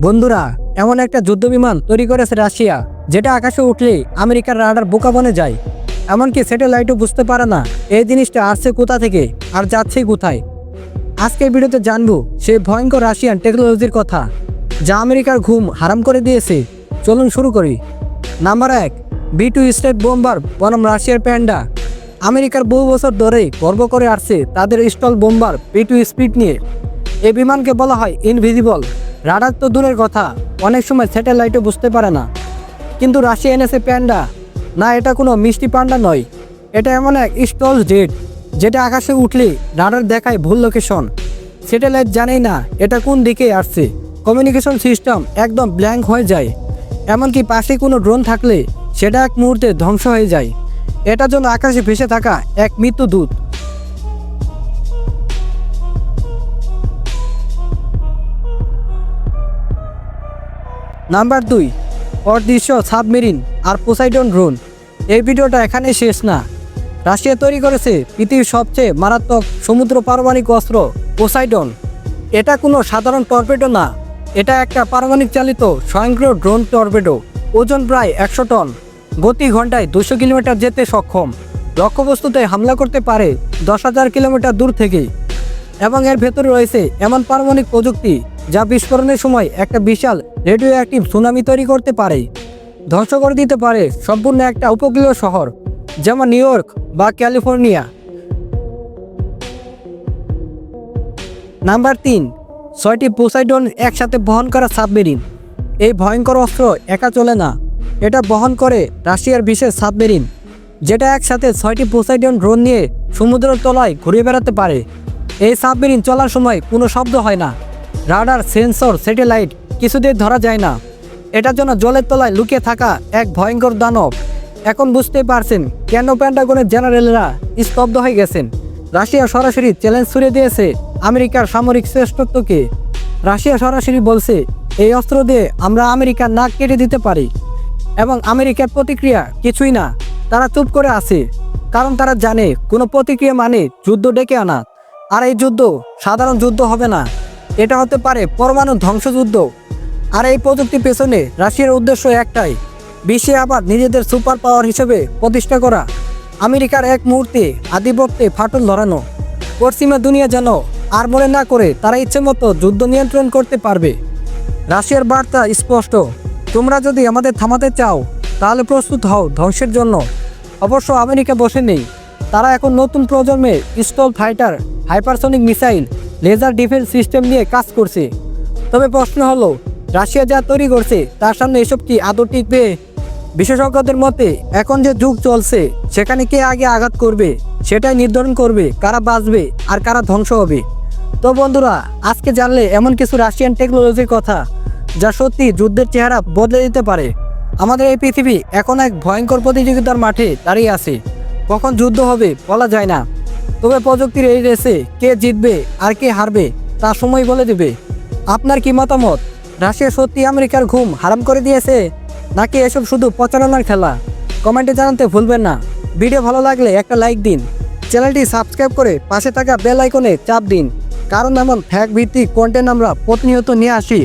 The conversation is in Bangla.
বন্ধুরা, এমন একটা যুদ্ধবিমান তৈরি করেছে রাশিয়া, যেটা আকাশে উঠলেই আমেরিকার রাডার বোকা বনে যায়। এমনকি স্যাটেলাইটও বুঝতে পারে না এই জিনিসটা আসছে কোথা থেকে আর যাচ্ছে কোথায়। আজকের ভিডিওতে জানবো সেই ভয়ঙ্কর রাশিয়ান টেকনোলজির কথা, যা আমেরিকার ঘুম হারাম করে দিয়েছে। চলুন শুরু করি। নাম্বার 1, B2 স্টেট বোম্বার বনাম রাশিয়ার প্যান্ডা। আমেরিকার বহু বছর ধরেই গর্ব করে আসছে তাদের স্টল বোম্বার B2 স্পিড নিয়ে। এই বিমানকে বলা হয় ইনভিজিবল। রাডার তো দূরের কথা, অনেক সময় স্যাটেলাইটও বুঝতে পারে না। কিন্তু রাশিয়া এনেছে প্যান্ডা। না, এটা কোনো মিষ্টি পান্ডা নয়, এটা এমন এক স্টল জেট যেটা আকাশে উঠলে রাডার দেখায় ভুল লোকেশন। স্যাটেলাইট জানেই না এটা কোন দিকে আসছে। কমিউনিকেশন সিস্টেম একদম ব্ল্যাঙ্ক হয়ে যায়। এমনকি পাশে কোনো ড্রোন থাকলে সেটা এক মুহূর্তে ধ্বংস হয়ে যায়। এটার জন্য আকাশে ভেসে থাকা এক মৃত্যুদূত। নাম্বার 2, অদৃশ্য সাবমেরিন আর পোসাইডন ড্রোন। এই ভিডিওটা এখানে শেষ না। রাশিয়া তৈরি করেছে পৃথিবীর সবচেয়ে মারাত্মক সমুদ্র পারমাণবিক অস্ত্র পোসাইডন। এটা কোনো সাধারণ টর্পেডো না, এটা একটা পারমাণবিক চালিত স্বয়ংক্রিয় ড্রোন টর্পেডো। ওজন প্রায় 100 টন, গতি ঘন্টায় 200 কিলোমিটার যেতে সক্ষম। লক্ষ্যবস্তুতে হামলা করতে পারে 10,000 কিলোমিটার দূর থেকে। এবং এর ভেতরে রয়েছে এমন পারমাণবিক প্রযুক্তি যা বিস্ফোরণের সময় একটা বিশাল রেডিও অ্যাক্টিভ সুনামি তৈরি করতে পারে, ধ্বংস করে দিতে পারে সম্পূর্ণ একটা উপকূলীয় শহর, যেমন নিউ ইয়র্ক বা ক্যালিফোর্নিয়া। নাম্বার 3, 6টি পোসাইডন একসাথে বহন করা সাবমেরিন। এই ভয়ঙ্কর অস্ত্র একা চলে না, এটা বহন করে রাশিয়ার বিশেষ সাবমেরিন, যেটা একসাথে 6টি পোসাইডন ড্রোন নিয়ে সমুদ্রের তলায় ঘুরে বেড়াতে পারে। এই সাবমেরিন চলার সময় কোনো শব্দ হয় না, রাডার, সেন্সর, স্যাটেলাইট কিছুতেই ধরা যায় না। এটার জন্য জলের তলায় লুকিয়ে থাকা এক ভয়ঙ্কর দানব। এখন বুঝতে পারছেন কেন পেন্টাগনের জেনারেলরা স্তব্ধ হয়ে গেছেন। রাশিয়া সরাসরি চ্যালেঞ্জ ছুড়ে দিয়েছে আমেরিকার সামরিক শ্রেষ্ঠত্বকে। রাশিয়া সরাসরি বলছে, এই অস্ত্র দিয়ে আমরা আমেরিকার নাক কেটে দিতে পারি। এবং আমেরিকার প্রতিক্রিয়া কিছুই না, তারা চুপ করে আছে। কারণ তারা জানে কোনো প্রতিক্রিয়া মানে যুদ্ধ ডেকে আনা। আর এই যুদ্ধ সাধারণ যুদ্ধ হবে না, এটা হতে পারে পরমাণু ধ্বংসযুদ্ধ। আর এই প্রযুক্তির পেছনে রাশিয়ার উদ্দেশ্য একটাই, বিশ্বে আবার নিজেদের সুপার পাওয়ার হিসেবে প্রতিষ্ঠা করা। আমেরিকার এক মুহূর্তে আধিপত্যে ফাটল ধরানো। পশ্চিমা দুনিয়া যেন আর মনে না করে তারা ইচ্ছে মতো যুদ্ধ নিয়ন্ত্রণ করতে পারবে। রাশিয়ার বার্তা স্পষ্ট, তোমরা যদি আমাদের থামাতে চাও তাহলে প্রস্তুত হও ধ্বংসের জন্য। অবশ্য আমেরিকা বসে নেই, তারা এখন নতুন প্রজন্মের stealth fighter, hypersonic missile, laser defence system নিয়ে কাজ করছে। তবে প্রশ্ন হলো, রাশিয়া যা তৈরি করছে তার সামনে এসব কি আদৌ টিকবে? বিশেষজ্ঞদের মতে এখন যে যুগ চলছে সেখানে কে আগে আঘাত করবে সেটাই নির্ধারণ করবে কারা বাঁচবে আর কারা ধ্বংস হবে। তো বন্ধুরা, আজকে জানলে এমন কিছু রাশিয়ান টেকনোলজির কথা যা সত্যি যুদ্ধের চেহারা বদলে দিতে পারে। আমাদের এই পৃথিবী এখন এক ভয়ঙ্কর প্রতিযোগিতার মাঠে দাঁড়িয়ে আছে। কখন যুদ্ধ হবে বলা যায় না। তবে প্রযুক্তির এই রেসে কে জিতবে আর কে হারবে তা সময় বলে দেবে। আপনার কি মতামত? রাশিয়া সত্যি আমেরিকার ঘুম হারাম করে দিয়েছে, নাকি এসব শুধু প্রচারণার খেলা? কমেন্টে জানাতে ভুলবেন না। ভিডিও ভালো লাগলে একটা লাইক দিন, চ্যানেলটি সাবস্ক্রাইব করে পাশে থাকা বেল আইকনে চাপ দিন, কারণ এমন ফ্যাক্ট ভিত্তিক কন্টেন্ট আমরা প্রতিনিয়ত নিয়ে আসি।